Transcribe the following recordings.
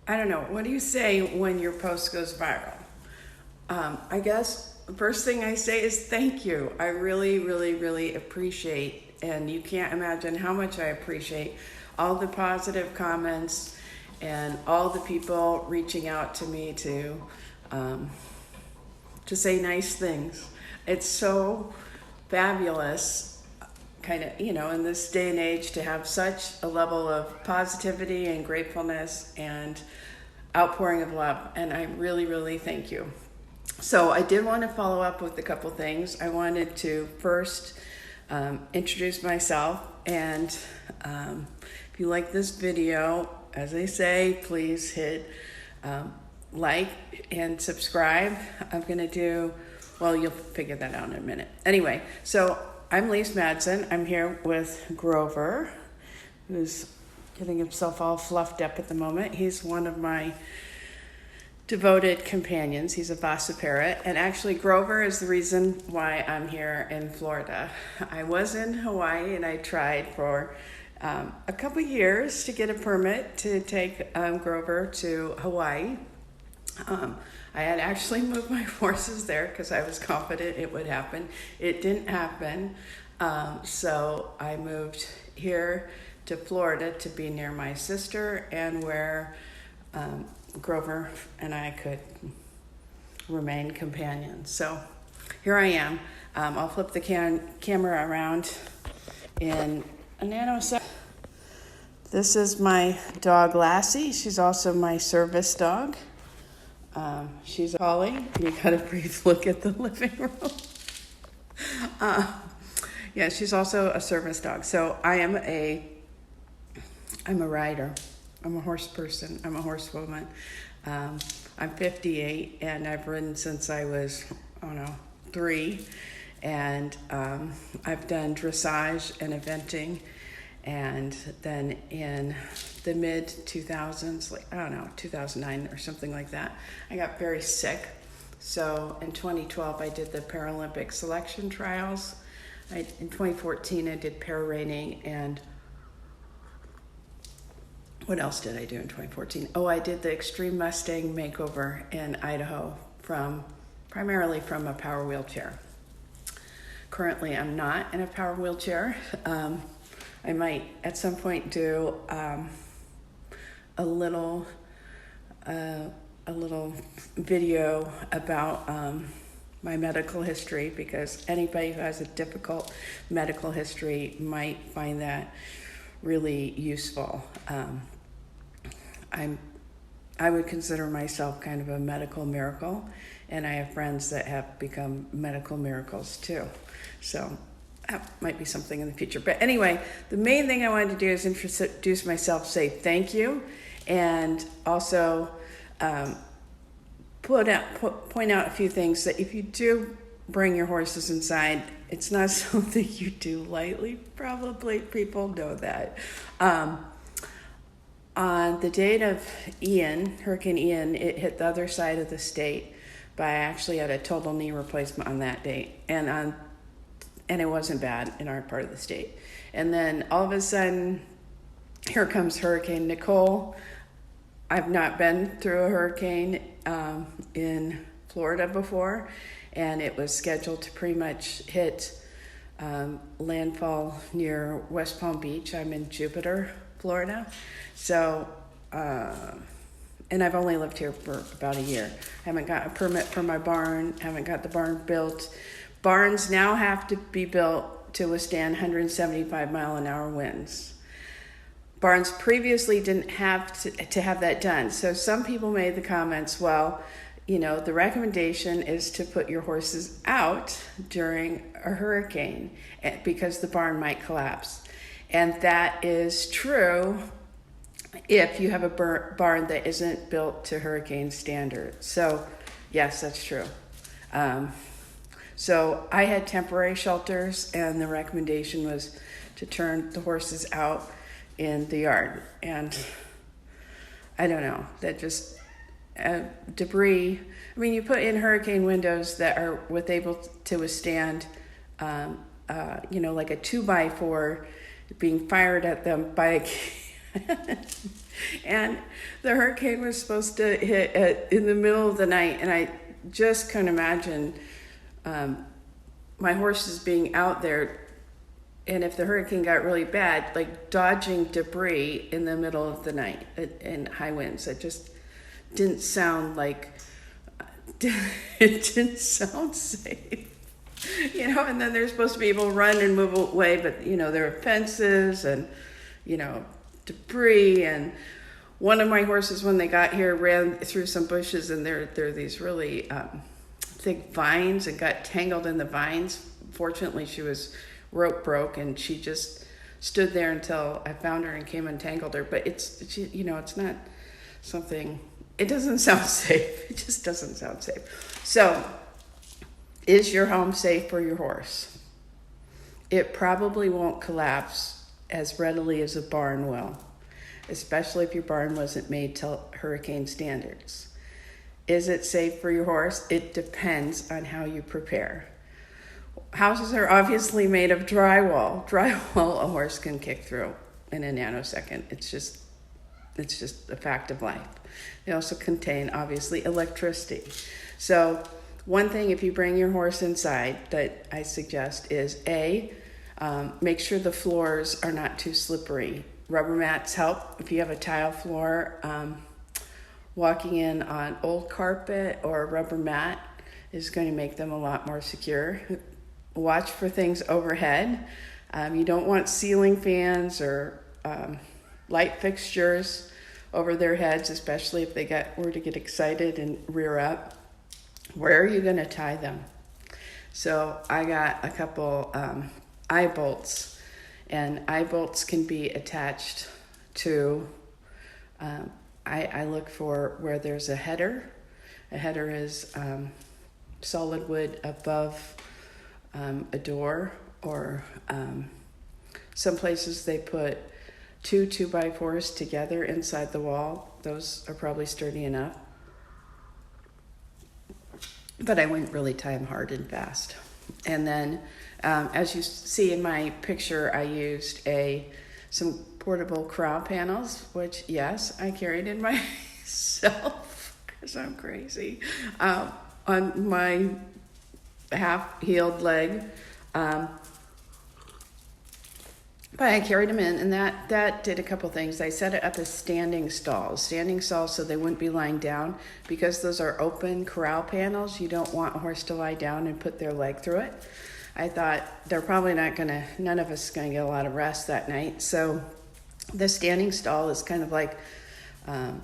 I don't know, what do you say when your post goes viral? I guess the first thing I say is thank you. I really, really, really appreciate, and you can't imagine how much I appreciate all the positive comments and all the people reaching out to me to say nice things. It's so fabulous, kind of, in this day and age, to have such a level of positivity and gratefulness and outpouring of love. And I really, really thank you. So I did want to follow up with a couple things. I wanted to first introduce myself, and if you like this video, as I say, please hit like and subscribe. I'm going to do, well, you'll figure that out in a minute. Anyway, so I'm Lise Madson. I'm here with Grover, who's getting himself all fluffed up at the moment. He's one of my devoted companions. He's a Vasa parrot, and actually Grover is the reason why I'm here in Florida. I was in Hawaii, and I tried for a couple years to get a permit to take Grover to Hawaii. I had actually moved my horses there because I was confident it would happen. It didn't happen, so I moved here to Florida to be near my sister and where Grover and I could remain companions. So here I am. I'll flip the camera around in a nanosecond. This is my dog Lassie. She's also my service dog. She's a collie. You got a brief look at the living room. Yeah, she's also a service dog. So I'm a rider. I'm a horse person. I'm a horsewoman. I'm 58, and I've ridden since I was, 3. And I've done dressage and eventing. And then in the mid 2000s, 2009 or something like that, I got very sick. So in 2012, I did the Paralympic selection trials. In 2014, I did para reining, and what else did I do in 2014? Oh, I did the Extreme Mustang makeover in Idaho primarily from a power wheelchair. Currently, I'm not in a power wheelchair. I might at some point do a little video about my medical history, because anybody who has a difficult medical history might find that really useful. I would consider myself kind of a medical miracle, and I have friends that have become medical miracles too. So that might be something in the future. But anyway, the main thing I wanted to do is introduce myself, say thank you, and also point out a few things that if you do bring your horses inside, it's not something you do lightly. Probably people know that. On the date of Hurricane Ian, it hit the other side of the state, but I actually had a total knee replacement on that date, and it wasn't bad in our part of the state. And then all of a sudden, here comes Hurricane Nicole. I've not been through a hurricane in Florida before, and it was scheduled to pretty much hit landfall near West Palm Beach. I'm in Jupiter, Florida. So, and I've only lived here for about a year. Haven't got a permit for my barn, haven't got the barn built. Barns now have to be built to withstand 175 mile an hour winds. Barns previously didn't have to have that done. So some people made the comments, well, the recommendation is to put your horses out during a hurricane because the barn might collapse. And that is true if you have a barn that isn't built to hurricane standards. So yes, that's true. So I had temporary shelters, and the recommendation was to turn the horses out in the yard. And I don't know, that just debris. I mean, you put in hurricane windows that are able to withstand, like a 2x4 being fired at them by And the hurricane was supposed to hit in the middle of the night, and I just couldn't imagine my horses being out there, and if the hurricane got really bad, like dodging debris in the middle of the night in high winds. It just didn't sound like, it didn't sound safe. And then they're supposed to be able to run and move away, but, there are fences and, debris. And one of my horses, when they got here, ran through some bushes, and there are these really thick vines, and got tangled in the vines. Fortunately, she was rope broke, and she just stood there until I found her and came and tangled her. But it's not something, it doesn't sound safe. It just doesn't sound safe. So, is your home safe for your horse? It probably won't collapse as readily as a barn will, especially if your barn wasn't made to hurricane standards. Is it safe for your horse? It depends on how you prepare. Houses are obviously made of drywall. Drywall a horse can kick through in a nanosecond. It's just a fact of life. They also contain, obviously, electricity. So one thing, if you bring your horse inside, that I suggest is make sure the floors are not too slippery. Rubber mats help. If you have a tile floor, walking in on old carpet or a rubber mat is going to make them a lot more secure. Watch for things overhead. You don't want ceiling fans or light fixtures over their heads, especially if they were to get excited and rear up. Where are you going to tie them? So I got a couple eye bolts, and eye bolts can be attached to, I look for where there's a header. A header is solid wood above a door, or some places they put 2 2x4s together inside the wall. Those are probably sturdy enough. But I wouldn't really tie them hard and fast. And then, as you see in my picture, I used some portable corral panels, which, yes, I carried in myself because I'm crazy, on my half-healed leg. But I carried them in, and that did a couple things. I set it up as standing stalls so they wouldn't be lying down. Because those are open corral panels, you don't want a horse to lie down and put their leg through it. I thought they're probably none of us going to get a lot of rest that night. So the standing stall is kind of like a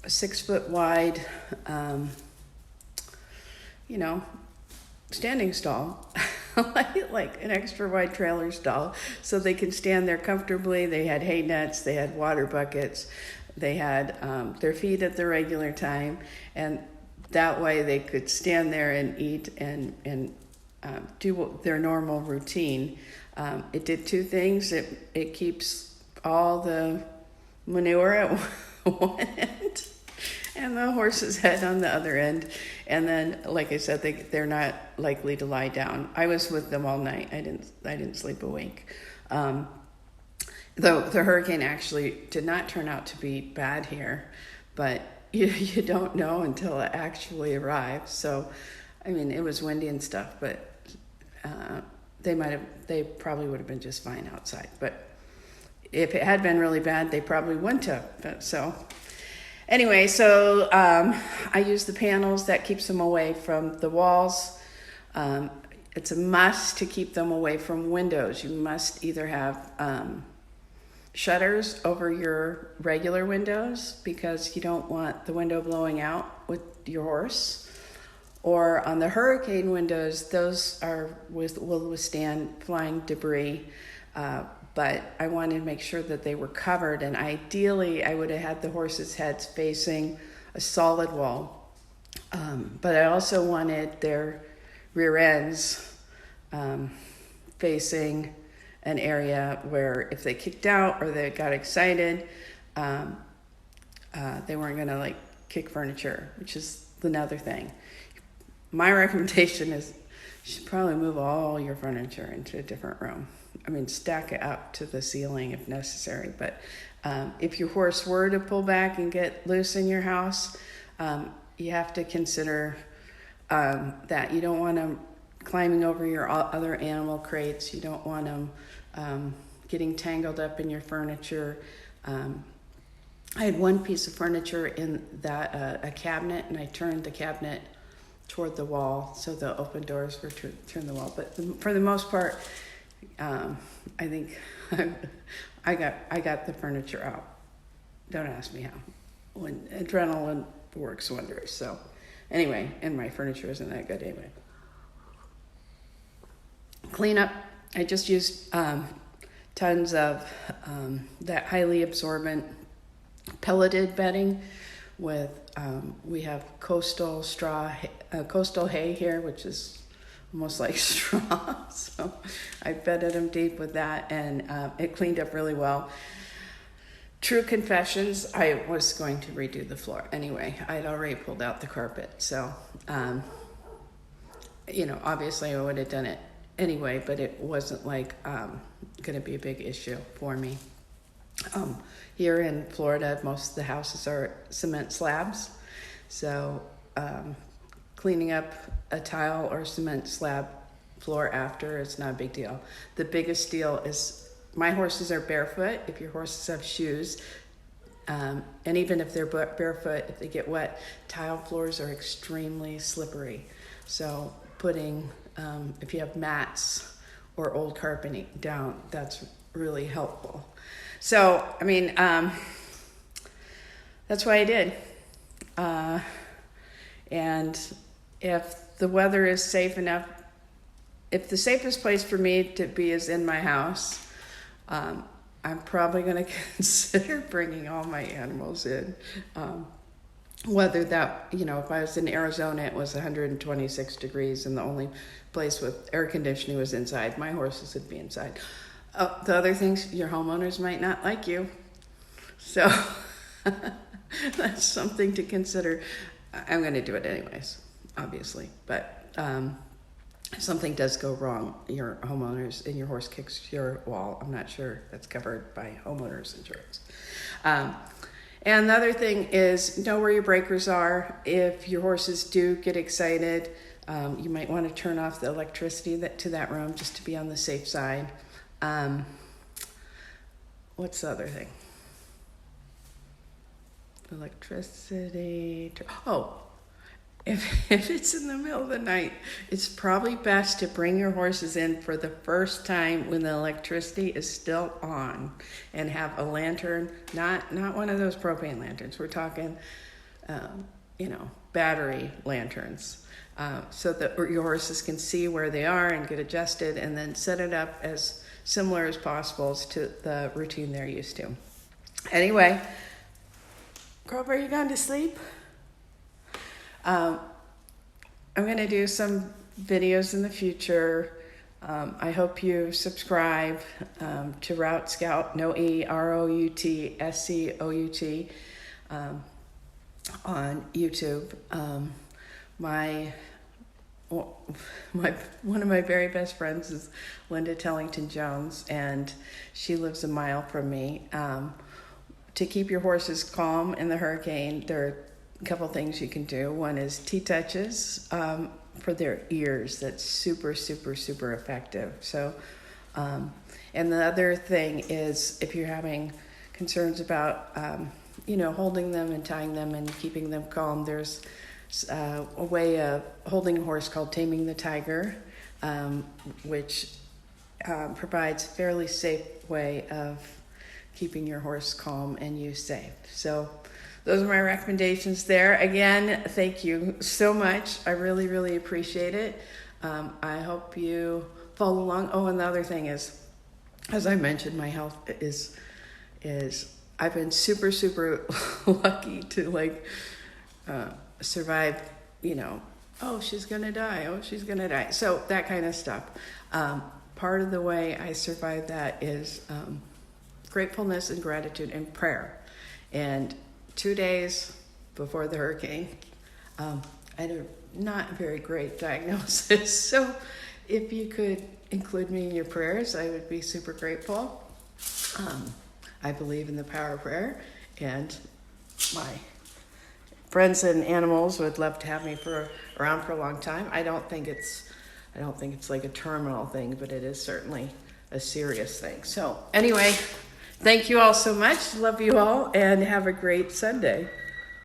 6 foot wide, standing stall. like an extra wide trailer stall, so they can stand there comfortably. They had hay nets, they had water buckets, they had their feed at the regular time, and that way they could stand there and eat and do their normal routine. It did 2 things. It keeps all the manure at one end and the horse's head on the other end. And then, like I said, they're not likely to lie down. I was with them all night. I didn't sleep a wink. Though the hurricane actually did not turn out to be bad here, but you don't know until it actually arrives. So, I mean, it was windy and stuff, but they probably would have been just fine outside. But if it had been really bad, they probably wouldn't have. So anyway, so I use the panels. That keeps them away from the walls. It's a must to keep them away from windows. You must either have shutters over your regular windows, because you don't want the window blowing out with your horse. Or on the hurricane windows, those will withstand flying debris. But I wanted to make sure that they were covered, and ideally I would have had the horses' heads facing a solid wall. But I also wanted their rear ends facing an area where if they kicked out or they got excited, they weren't going to kick furniture, which is another thing. My recommendation is you should probably move all your furniture into a different room. I mean, stack it up to the ceiling if necessary, but If your horse were to pull back and get loose in your house, you have to consider that. You don't want them climbing over your other animal crates. You don't want them getting tangled up in your furniture. I had one piece of furniture in that a cabinet, and I turned the cabinet toward the wall, so the open doors were turned the wall. But for the most part, I think I got the furniture out. Don't ask me how. When adrenaline works wonders. So anyway, and my furniture isn't that good anyway. Cleanup. I just used tons of that highly absorbent pelleted bedding with we have coastal hay here, which is almost like straw. So I bedded them deep with that, and it cleaned up really well. True confessions, I was going to redo the floor anyway. I'd already pulled out the carpet, so obviously I would have done it anyway, but it wasn't like going to be a big issue for me. Here in Florida, most of the houses are cement slabs, so cleaning up a tile or cement slab floor after is not a big deal. The biggest deal is my horses are barefoot. If your horses have shoes, and even if they're barefoot, if they get wet, tile floors are extremely slippery. So putting, if you have mats or old carpeting down, that's really helpful. So, that's what I did. And if the weather is safe enough, if the safest place for me to be is in my house, I'm probably going to consider bringing all my animals in. Whether that, if I was in Arizona, it was 126 degrees and the only place with air conditioning was inside, my horses would be inside. The other things, your homeowners might not like you. So that's something to consider. I'm going to do it anyways, obviously. But if something does go wrong, your homeowners and your horse kicks your wall, I'm not sure that's covered by homeowners insurance. And the other thing is know where your breakers are. If your horses do get excited, you might want to turn off the electricity to that room just to be on the safe side. What's the other thing? Electricity. If it's in the middle of the night, it's probably best to bring your horses in for the first time when the electricity is still on, and have a lantern, not one of those propane lanterns. We're talking, battery lanterns, so that your horses can see where they are and get adjusted, and then set it up as similar as possible to the routine they're used to. Anyway, Grover, are you gone to sleep? I'm going to do some videos in the future. I hope you subscribe to Route Scout, no E, ROUTSCOUT, on YouTube. One of my very best friends is Linda Tellington Jones, and she lives a mile from me. To keep your horses calm in the hurricane, there are a couple things you can do. One is T-touches for their ears. That's super, super, super effective. So, and the other thing is if you're having concerns about, holding them and tying them and keeping them calm, there's a way of holding a horse called Taming the Tiger, which provides a fairly safe way of keeping your horse calm and you safe. So those are my recommendations there. Again, thank you so much. I really, really appreciate it. I hope you follow along. Oh, and the other thing is, as I mentioned, my health is I've been super, super lucky to survive, she's going to die. So that kind of stuff. Part of the way I survive that is gratefulness and gratitude and prayer. And 2 days before the hurricane, I had a not very great diagnosis. So if you could include me in your prayers, I would be super grateful. I believe in the power of prayer, and my friends and animals would love to have me around for a long time. I don't think it's like a terminal thing, but it is certainly a serious thing. So anyway, thank you all so much. Love you all, and have a great Sunday.